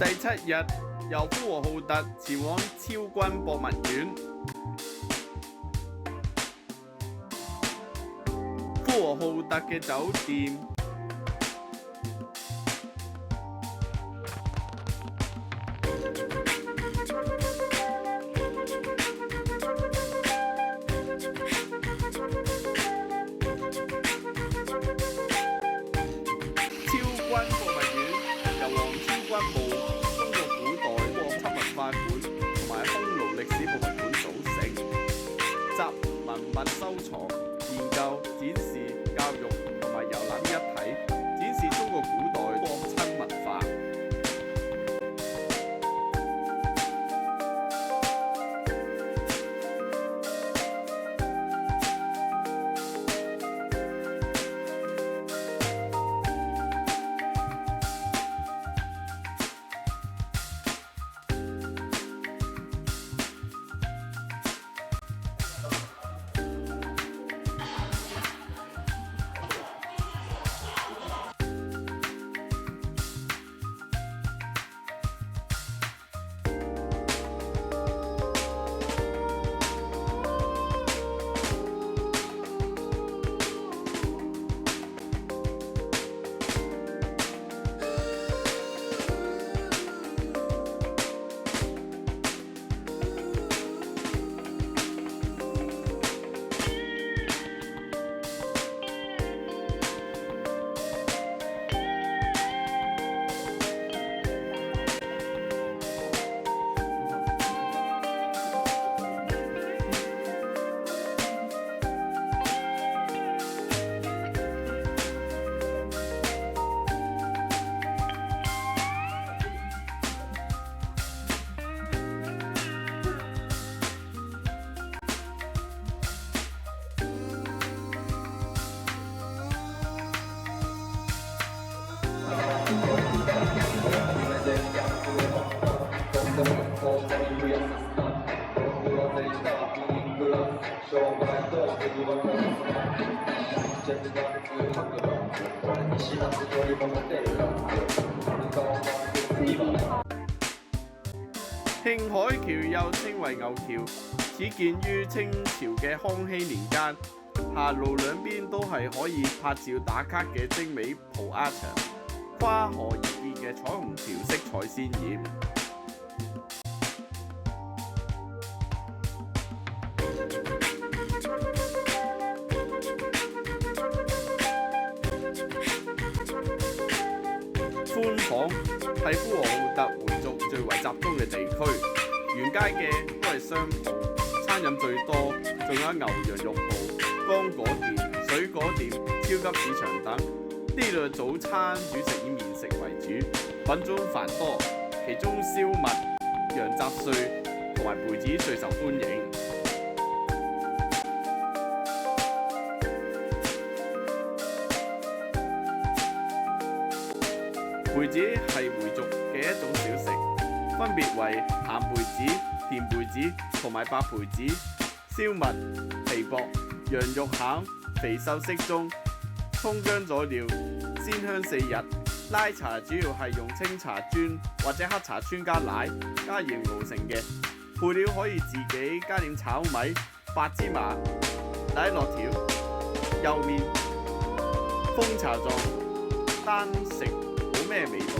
第7日，由呼和浩特前往超軍博物院。呼和浩特嘅酒店超軍博物院由王超軍墓、中國古代國策文化館同埋匈奴歷史博物館組成，集文物收藏、研究、展示、教育同埋遊覽一體，展示中國古代國策文化。慶海橋又稱為牛橋，始建於清朝嘅康熙年間，下路兩邊都係可以拍照打卡嘅精美塗鴉牆，跨河而建嘅彩虹橋色彩鮮豔。寬巷係呼和浩特回族最為集中嘅地區，沿街嘅都係商鋪，餐飲最多，仲有牛羊肉鋪、乾果店、水果店、超級市場等。呢度早餐主食以麵食為主，品種繁多，其中燒麥、羊雜碎同埋培子最受歡迎。培子係回族嘅一種小食，分別為鹹培子、甜培子同埋白培子。燒麥皮薄，羊肉餡，肥瘦適中，葱薑佐料，鮮香四溢。拉茶主要係用清茶磚或者黑茶磚加奶加鹽熬成嘅，配料可以自己加點炒米、白芝麻、奶酪條、幼麵，蜂巢狀，單食冇咩味道，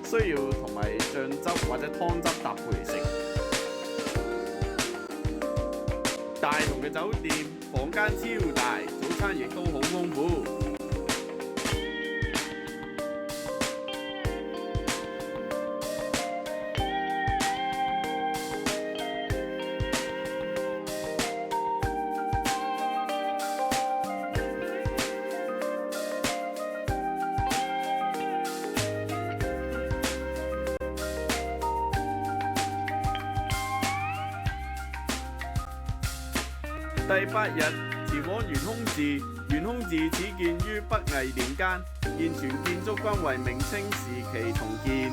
需要同埋醬汁或者湯汁搭配嚟食。大同嘅酒店房間超大，早餐亦都好豐富。第8日前往元空寺，元空寺始建於北魏年間，現存建築均為明清時期重建。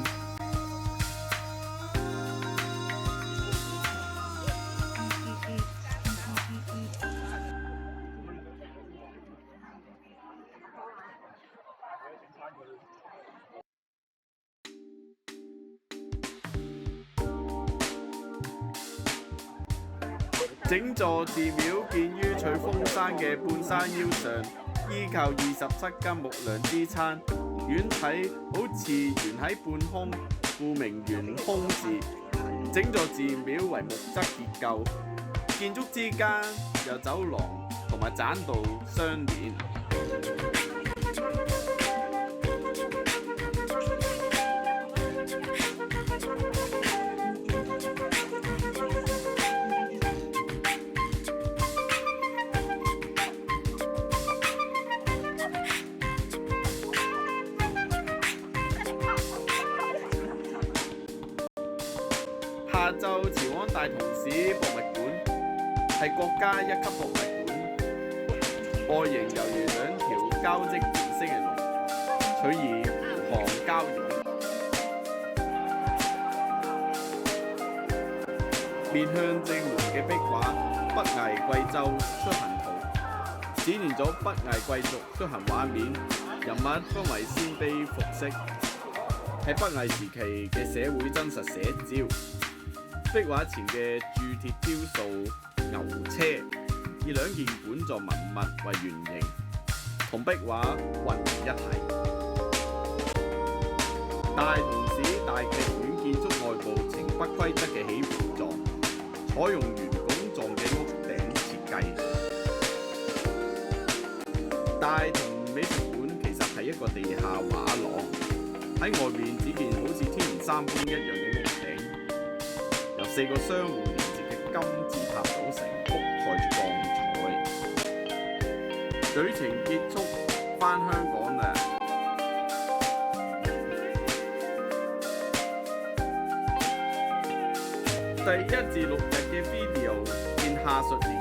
整座寺廟建於翠峰山嘅半山腰上，依靠27根木梁支撐，遠睇好似懸喺半空，故名懸空寺。整座寺廟為木質結構，建築之間有走廊同埋棧道相連。下晝前往大同市博物館，係國家1級博物館，外形猶如2條交織連升嘅龍，取以護航交融。面向正門嘅壁畫《北魏貴州出行圖》，展現咗北魏貴族出行畫面，人物分為鮮卑服飾，係北魏時期嘅社會真實寫照。壁畫前嘅鑄鐵雕塑牛車，以2件管狀文物為原型，同壁畫混為一體。大同市大劇院建築外部呈不規則嘅起伏狀，採用圓拱狀嘅屋頂設計。大同美術館其實係一個地下畫廊，喺外面只見好似天然三觀一樣嘅屋頂，由4個相互連接嘅金字塔組成，覆蓋住光彩。旅程結束，返香港啦！第1至6日嘅 video 見下述連